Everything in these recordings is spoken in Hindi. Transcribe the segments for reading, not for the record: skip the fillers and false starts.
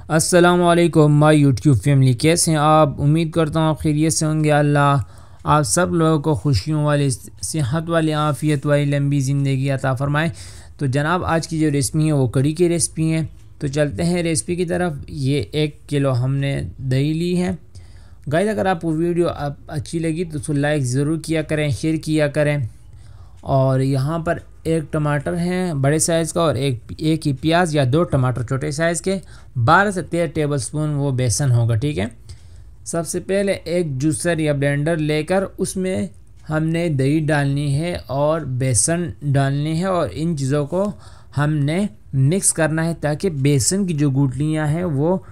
अस्सलामुअलैकुम माय यूट्यूब फैमिली, कैसे हैं आप? उम्मीद करता हूँ आप खैरियत से होंगे। अल्लाह आप सब लोगों को खुशियों वाली, सेहत वाली, आफ़ियत वाली लंबी ज़िंदगी अता फ़रमाए। तो जनाब, आज की जो रेसिपी है वो कड़ी की रेसिपी है। तो चलते हैं रेसिपी की तरफ। ये 1 किलो हमने दही ली है। गाइस, अगर आपको वीडियो अच्छी लगी तो उसको लाइक ज़रूर किया करें, शेयर किया करें। और यहाँ पर 1 टमाटर है बड़े साइज़ का, और एक ही प्याज या 2 टमाटर छोटे साइज़ के। 12 से 13 टेबलस्पून वो बेसन होगा, ठीक है। सबसे पहले एक जूसर या ब्लेंडर लेकर उसमें हमने दही डालनी है और बेसन डालनी है, और इन चीज़ों को हमने मिक्स करना है ताकि बेसन की जो गुठलियाँ हैं वो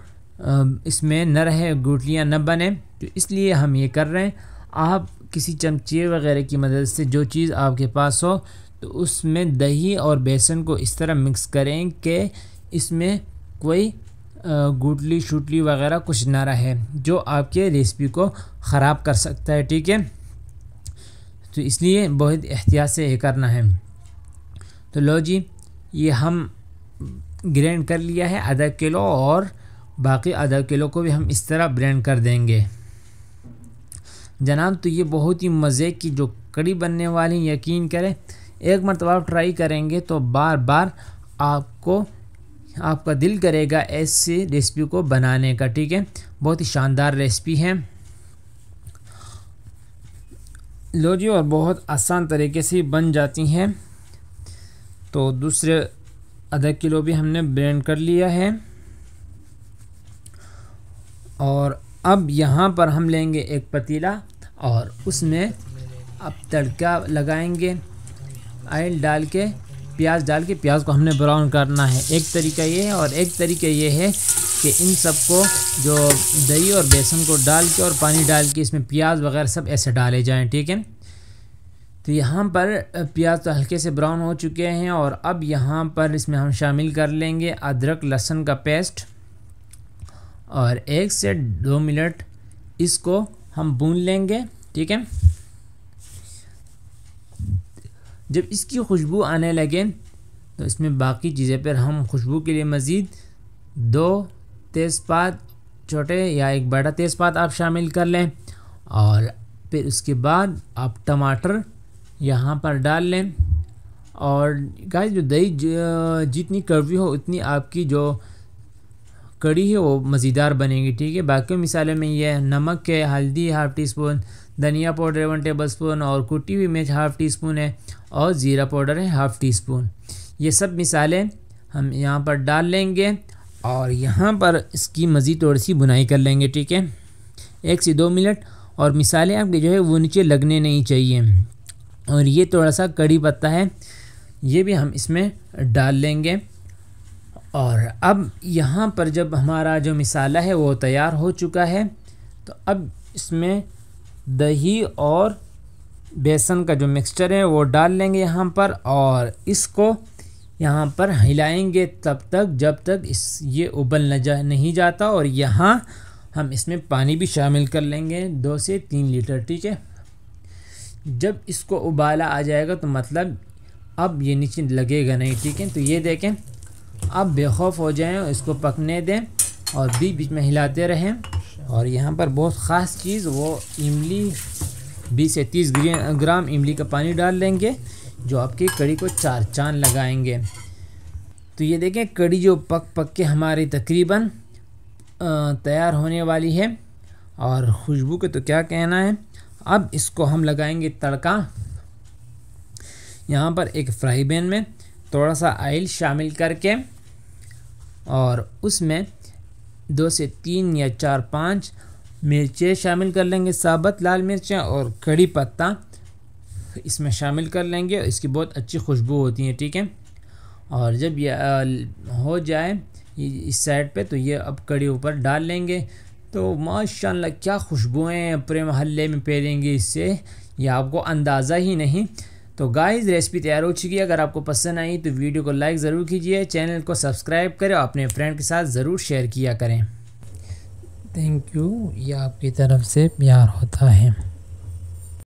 इसमें न रहे, गुठलियाँ न बने। तो इसलिए हम ये कर रहे हैं। आप किसी चमचे वगैरह की मदद से, जो चीज़ आपके पास हो, तो उसमें दही और बेसन को इस तरह मिक्स करें कि इसमें कोई गुठली शुटली वगैरह कुछ ना रहे जो आपके रेसिपी को ख़राब कर सकता है, ठीक है। तो इसलिए बहुत एहतियात से ये करना है। तो लो जी, ये हम ग्राइंड कर लिया है आधा किलो, और बाकी आधा किलो को भी हम इस तरह ब्लेंड कर देंगे जनाब। तो ये बहुत ही मज़े की जो कड़ी बनने वाली, यकीन करें एक मरतबा आप ट्राई करेंगे तो बार बार आपका दिल करेगा ऐसी रेसिपी को बनाने का, ठीक है। बहुत ही शानदार रेसिपी है। लो जी, और बहुत आसान तरीके से बन जाती हैं। तो दूसरे आधा किलो भी हमने ब्लेंड कर लिया है, और अब यहाँ पर हम लेंगे एक पतीला और उसमें अब तड़का लगाएंगे। ऑयल डाल के, प्याज डाल के, प्याज को हमने ब्राउन करना है। एक तरीका ये है, और एक तरीका ये है कि इन सबको जो दही और बेसन को डाल के और पानी डाल के इसमें प्याज वगैरह सब ऐसे डाले जाएं, ठीक है। तो यहाँ पर प्याज तो हल्के से ब्राउन हो चुके हैं, और अब यहाँ पर इसमें हम शामिल कर लेंगे अदरक लहसुन का पेस्ट, और 1 से 2 मिनट इसको हम भून लेंगे, ठीक है। जब इसकी खुशबू आने लगे तो इसमें बाकी चीज़ें पर हम खुशबू के लिए मज़ीद 2 तेज़पात छोटे या 1 बड़ा तेज़पात आप शामिल कर लें, और फिर उसके बाद आप टमाटर यहाँ पर डाल लें। और गाइस, जो दही जितनी कड़वी हो उतनी आपकी जो कड़ी है वो मज़ेदार बनेगी, ठीक है। बाकी मिसालों में ये नमक है, हल्दी ½ टीस्पून, धनिया पाउडर 1 टेबलस्पून, और कुटी हुई मिर्च ½ टीस्पून है, और ज़ीरा पाउडर है ½ टीस्पून। ये सब मिसालें हम यहाँ पर डाल लेंगे, और यहाँ पर इसकी मज़ीद थोड़ी सी भुनाई कर लेंगे, ठीक है, 1 से 2 मिनट। और मिसालें आपके जो है वो नीचे लगने नहीं चाहिए। और ये थोड़ा सा कड़ी पत्ता है, ये भी हम इसमें डाल लेंगे। और अब यहाँ पर जब हमारा जो मिसाला है वो तैयार हो चुका है, तो अब इसमें दही और बेसन का जो मिक्सचर है वो डाल लेंगे यहाँ पर, और इसको यहाँ पर हिलाएंगे तब तक जब तक ये उबल नहीं जाता। और यहाँ हम इसमें पानी भी शामिल कर लेंगे 2 से 3 लीटर, ठीक है। जब इसको उबाला आ जाएगा तो मतलब अब ये नीचे लगेगा नहीं, ठीक है। तो ये देखें, अब बेखौफ हो जाएं और इसको पकने दें, और बीच बीच में हिलाते रहें। और यहाँ पर बहुत ख़ास चीज़, वो इमली 20 से 30 ग्राम इमली का पानी डाल लेंगे, जो आपकी कड़ी को 4 चांद लगाएंगे। तो ये देखें, कड़ी जो पक के हमारी तकरीबन तैयार होने वाली है, और खुशबू के तो क्या कहना है। अब इसको हम लगाएंगे तड़का। यहाँ पर एक फ्राई पैन में थोड़ा सा ऑयल शामिल करके, और उसमें 2 से 3 या 4-5 मिर्चें शामिल कर लेंगे, साबुत लाल मिर्चें, और कड़ी पत्ता इसमें शामिल कर लेंगे। इसकी बहुत अच्छी खुशबू होती है, ठीक है। और जब ये हो जाए इस साइड पे, तो ये अब कड़ी ऊपर डाल लेंगे। तो माशाल्लाह क्या खुशबुएँ पूरे मोहल्ले में फैलेंगी इससे, ये आपको अंदाज़ा ही नहीं। तो गाइस, रेसिपी तैयार हो चुकी है। अगर आपको पसंद आई तो वीडियो को लाइक ज़रूर कीजिए, चैनल को सब्सक्राइब करें, और अपने फ्रेंड के साथ ज़रूर शेयर किया करें। Thank you. ये आपकी तरफ से प्यार होता है।